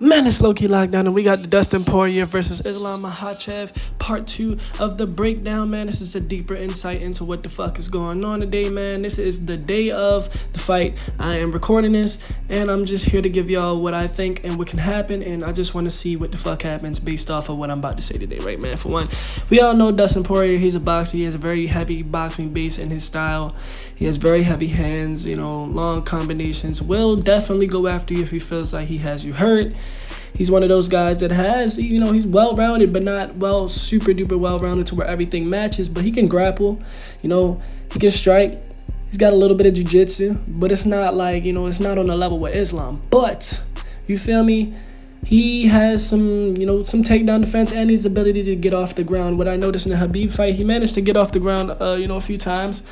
Man, it's low-key lockdown, and we got the Dustin Poirier versus Islam Makhachev, part 2 of the breakdown, man. This is a deeper insight into what the fuck is going on today, man. This is the day of the fight. I am recording this, and I'm just here to give y'all what I think and what can happen, and I just want to see what the fuck happens based off of what I'm about to say today, right, man? For one, we all know Dustin Poirier. He's a boxer. He has a very heavy boxing base in his style. He has very heavy hands, long combinations. Will definitely go after you if he feels like he has you hurt. He's one of those guys that has, he's well-rounded, but not super duper well-rounded to where everything matches. But he can grapple, he can strike. He's got a little bit of jiu-jitsu, but it's not like, it's not on the level with Islam. But, you feel me? He has some takedown defense and his ability to get off the ground. What I noticed in the Khabib fight, he managed to get off the ground, a few times.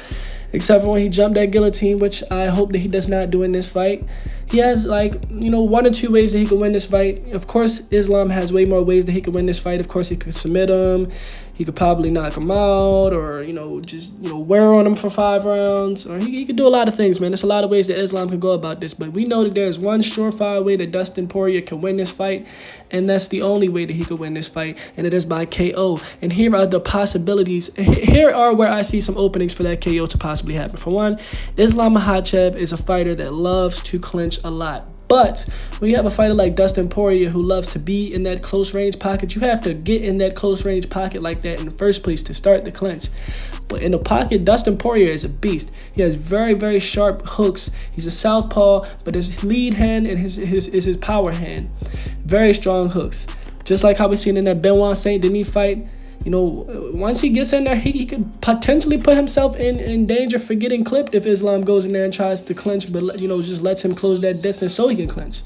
Except for when he jumped that guillotine, which I hope that he does not do in this fight. He has, one or two ways that he can win this fight. Of course, Islam has way more ways that he can win this fight. Of course, he could submit him. He could probably knock him out or, wear on him for 5 rounds. Or he could do a lot of things, man. There's a lot of ways that Islam can go about this. But we know that there's one surefire way that Dustin Poirier can win this fight. And that's the only way that he could win this fight. And it is by KO. And here are the possibilities. Here are where I see some openings for that KO to possibly happen. For one, Islam Makhachev is a fighter that loves to clinch a lot. But when you have a fighter like Dustin Poirier who loves to be in that close range pocket, you have to get in that close range pocket like that in the first place to start the clinch. But in the pocket, Dustin Poirier is a beast. He has very, very sharp hooks. He's a southpaw, but his lead hand and his power hand. Very strong hooks. Just like how we seen in that Benoit Saint Denis fight. Once he gets in there, he could potentially put himself in danger for getting clipped if Islam goes in there and tries to clinch, but just lets him close that distance so he can clinch.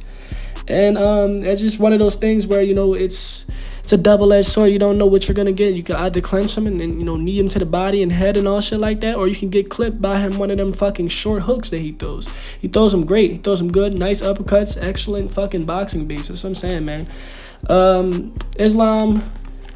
And it's just one of those things where it's a double-edged sword. You don't know what you're gonna get. You can either clinch him and knee him to the body and head and all shit like that, or you can get clipped by him one of them fucking short hooks that he throws. He throws them great. He throws them good, nice uppercuts, excellent fucking boxing base. That's what I'm saying, man.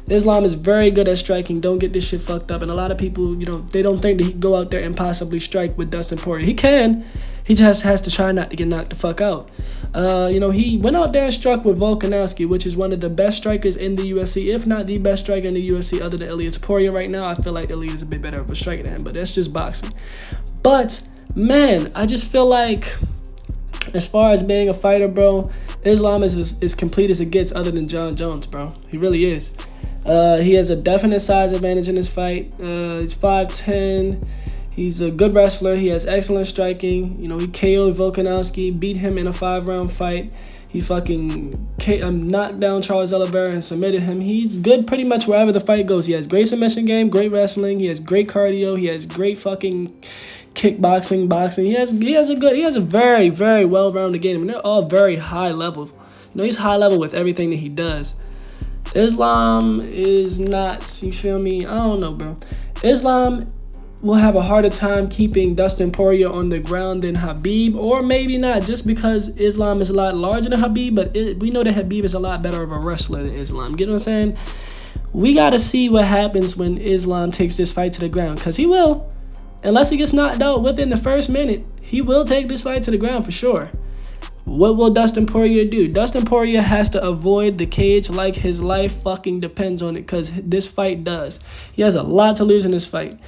Islam is very good at striking. Don't get this shit fucked up. And a lot of people, they don't think that he can go out there and possibly strike with Dustin Poirier. He can. He just has to try not to get knocked the fuck out. He went out there and struck with Volkanovski, which is one of the best strikers in the UFC, if not the best striker in the UFC other than Ilya Topuria right now. I feel like Ilya is a bit better of a striker than him, but that's just boxing. But, man, I just feel like as far as being a fighter, bro, Islam is as complete as it gets other than John Jones, bro. He really is. He has a definite size advantage in this fight. He's 5'10". He's a good wrestler. He has excellent striking. He KO'd Volkanovski, beat him in a 5-round fight. He fucking knocked down Charles Oliveira and submitted him. He's good pretty much wherever the fight goes. He has great submission game, great wrestling. He has great cardio. He has great fucking kickboxing, boxing. He has a very, very well-rounded game. And they're all very high level. He's high level with everything that he does. Islam is not, you feel me? I don't know, bro. Islam will have a harder time keeping Dustin Poirier on the ground than Khabib, or maybe not, just because Islam is a lot larger than Khabib, but we know that Khabib is a lot better of a wrestler than Islam. Get what I'm saying? We got to see what happens when Islam takes this fight to the ground, because he will. Unless he gets knocked out within the first minute, he will take this fight to the ground for sure. What will Dustin Poirier do? Dustin Poirier has to avoid the cage like his life fucking depends on it, because this fight does. He has a lot to lose in this fight.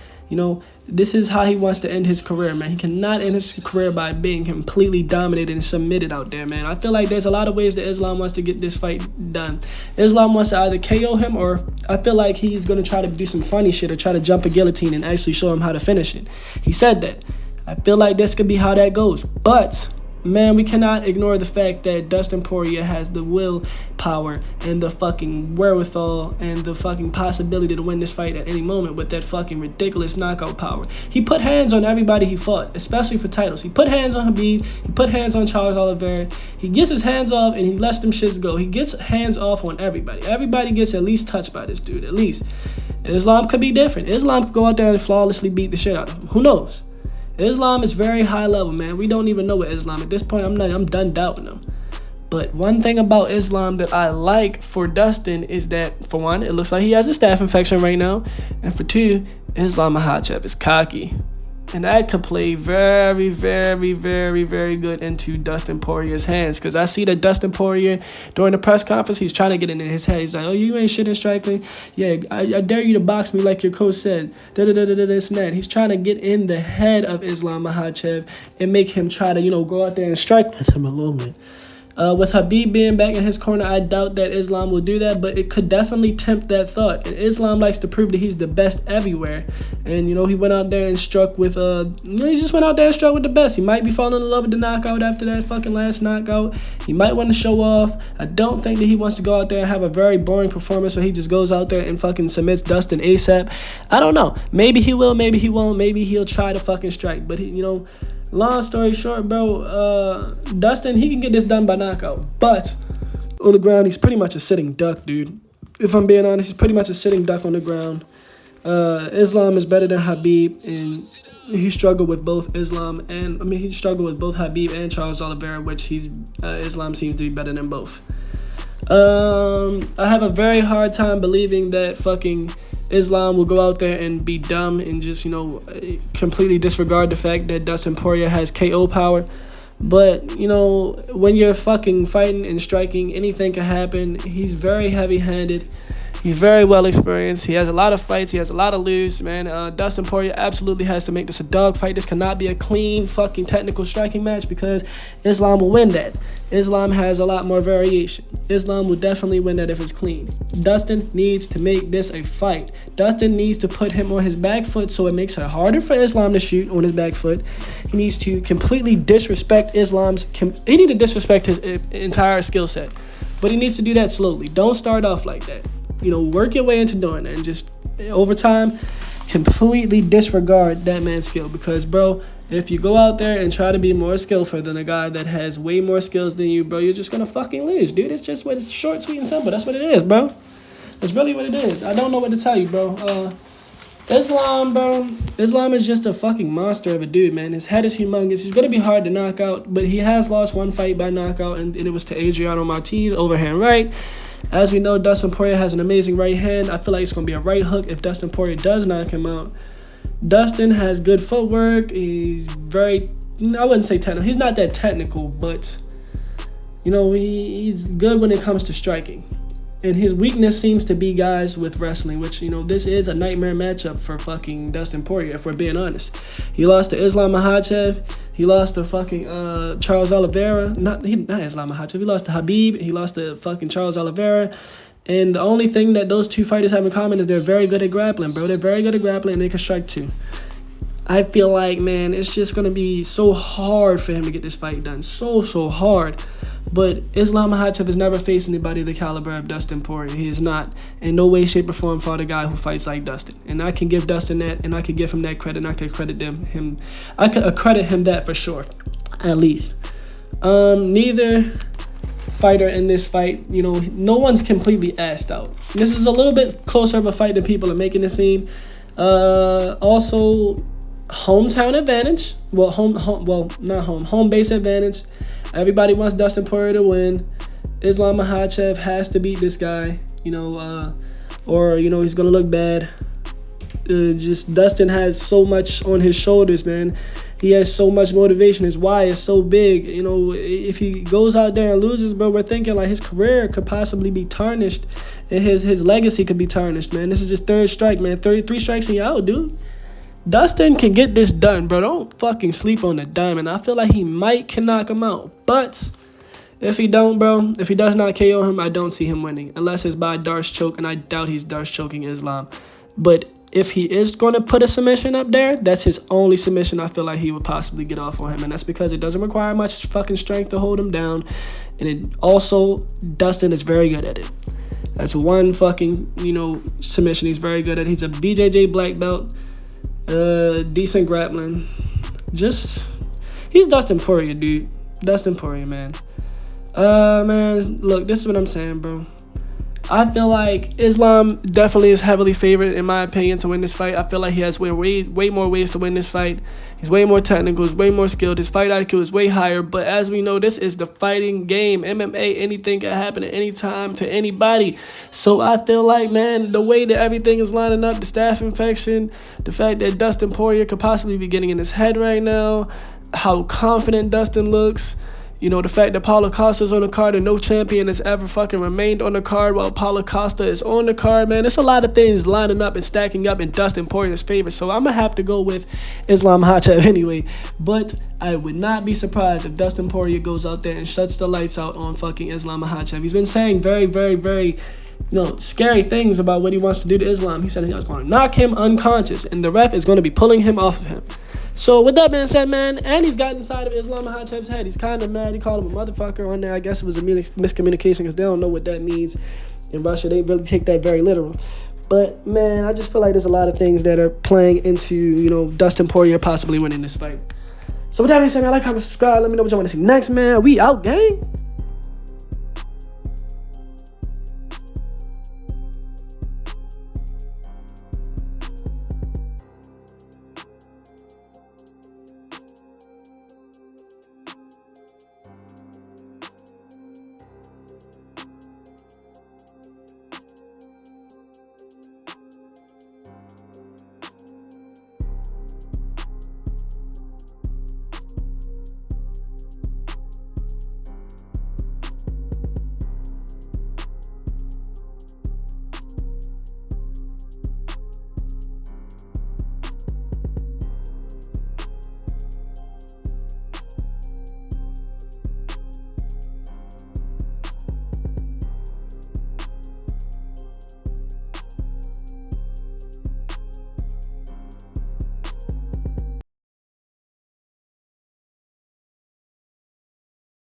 This is how he wants to end his career, man. He cannot end his career by being completely dominated and submitted out there, man. I feel like there's a lot of ways that Islam wants to get this fight done. Islam wants to either KO him, or I feel like he's going to try to do some funny shit or try to jump a guillotine and actually show him how to finish it. He said that. I feel like this could be how that goes. But, man, we cannot ignore the fact that Dustin Poirier has the willpower and the fucking wherewithal and the fucking possibility to win this fight at any moment with that fucking ridiculous knockout power. He put hands on everybody he fought, especially for titles. He put hands on Khabib. He put hands on Charles Oliveira. He gets his hands off and he lets them shits go. He gets hands off on everybody. Everybody gets at least touched by this dude, at least. Islam could be different. Islam could go out there and flawlessly beat the shit out of him. Who knows? Islam is very high level, man. We don't even know what Islam. At this point, I'm done doubting him. But one thing about Islam that I like for Dustin is that, for one, it looks like he has a staph infection right now. And for two, Islam Makhachev is cocky. And that could play very, very, very, very good into Dustin Poirier's hands. Because I see that Dustin Poirier, during the press conference, he's trying to get into his head. He's like, oh, you ain't shit in striking. Yeah, I dare you to box me like your coach said. This and that. He's trying to get in the head of Islam Makhachev and make him try to, go out there and strike with him a little bit. With Khabib being back in his corner, I doubt that Islam will do that, but it could definitely tempt that thought. And Islam likes to prove that he's the best everywhere. And, he went out there and struck with, he just went out there and struck with the best. He might be falling in love with the knockout after that fucking last knockout. He might want to show off. I don't think that he wants to go out there and have a very boring performance where he just goes out there and fucking submits Dustin ASAP. I don't know. Maybe he will, maybe he won't. Maybe he'll try to fucking strike. But, long story short, bro, Dustin, he can get this done by knockout. But on the ground, he's pretty much a sitting duck, dude. If I'm being honest, he's pretty much a sitting duck on the ground. Islam is better than Khabib, and he struggled with both he struggled with both Khabib and Charles Oliveira, which Islam seems to be better than both. I have a very hard time believing that fucking Islam will go out there and be dumb and just, completely disregard the fact that Dustin Poirier has KO power. But, when you're fucking fighting and striking, anything can happen. He's very heavy-handed. He's very well experienced. He has a lot of fights. He has a lot of lose, man. Dustin Poirier absolutely has to make this a dogfight. This cannot be a clean fucking technical striking match because Islam will win that. Islam has a lot more variation. Islam will definitely win that if it's clean. Dustin needs to make this a fight. Dustin needs to put him on his back foot so it makes it harder for Islam to shoot on his back foot. He needs to completely disrespect he needs to disrespect his entire skill set. But he needs to do that slowly. Don't start off like that. Work your way into doing that and just over time completely disregard that man's skill. Because, bro, if you go out there and try to be more skillful than a guy that has way more skills than you, bro, you're just going to fucking lose, dude. It's just it's short, sweet, and simple. That's what it is, bro. That's really what it is. I don't know what to tell you, bro. Islam, bro. Islam is just a fucking monster of a dude, man. His head is humongous. He's going to be hard to knock out, but he has lost one fight by knockout, and it was to Adriano Martins, overhand right. As we know, Dustin Poirier has an amazing right hand. I feel like it's going to be a right hook if Dustin Poirier does knock him out. Dustin has good footwork. He's very, I wouldn't say technical. He's not that technical, but, he's good when it comes to striking. And his weakness seems to be guys with wrestling, which, this is a nightmare matchup for fucking Dustin Poirier, if we're being honest. He lost to Islam Makhachev. He lost to fucking Charles Oliveira. Not Islam Makhachev. He lost to Khabib. He lost to fucking Charles Oliveira. And the only thing that those two fighters have in common is they're very good at grappling, bro. They're very good at grappling, and they can strike too. I feel like, man, it's just going to be so hard for him to get this fight done. So hard. But Islam Makhachev has never faced anybody the caliber of Dustin Poirier. He is not in no way, shape, or form fought a guy who fights like Dustin. And I can give Dustin that, and I can give him that credit, and I can credit him. I could accredit him that for sure, at least. Neither fighter in this fight, no one's completely assed out. This is a little bit closer of a fight than people are making it seem. Also, hometown advantage. Home base advantage. Everybody wants Dustin Poirier to win. Islam Makhachev has to beat this guy, or he's gonna look bad. Just Dustin has so much on his shoulders, man. He has so much motivation. His why is so big. If he goes out there and loses, bro, we're thinking like his career could possibly be tarnished, and his legacy could be tarnished, man. This is his third strike, man. 33 strikes and you're out, dude. Dustin can get this done, bro. Don't fucking sleep on the diamond. I feel like he can knock him out. But if he don't, bro, if he does not KO him, I don't see him winning. Unless it's by Darce choke, and I doubt he's Darce choking Islam. But if he is going to put a submission up there, that's his only submission I feel like he would possibly get off on him. And that's because it doesn't require much fucking strength to hold him down. And it also, Dustin is very good at it. That's one fucking, submission he's very good at. He's a BJJ black belt. Decent grappling. He's Dustin Poirier, dude. Dustin Poirier, man. Man, look, this is what I'm saying, bro. I feel like Islam definitely is heavily favored, in my opinion, to win this fight. I feel like he has way more ways to win this fight. He's way more technical, he's way more skilled, his fight IQ is way higher. But as we know, this is the fighting game. MMA, anything can happen at any time to anybody. So I feel like, man, the way that everything is lining up, the staph infection, the fact that Dustin Poirier could possibly be getting in his head right now, how confident Dustin looks. You know, the fact that Paulo Costa's on the card and no champion has ever fucking remained on the card while Paulo Costa is on the card, man. There's a lot of things lining up and stacking up in Dustin Poirier's favor. So I'm going to have to go with Islam Makhachev anyway. But I would not be surprised if Dustin Poirier goes out there and shuts the lights out on fucking Islam Makhachev. He's been saying very, very, very, scary things about what he wants to do to Islam. He said he's going to knock him unconscious and the ref is going to be pulling him off of him. So with that being said, man, and he's got inside of Islam Makhachev's head. He's kind of mad. He called him a motherfucker on there. I guess it was a miscommunication because they don't know what that means in Russia. They really take that very literal. But, man, I just feel like there's a lot of things that are playing into, Dustin Poirier possibly winning this fight. So with that being said, man, like, comment, subscribe. Let me know what you want to see next, man. We out, gang.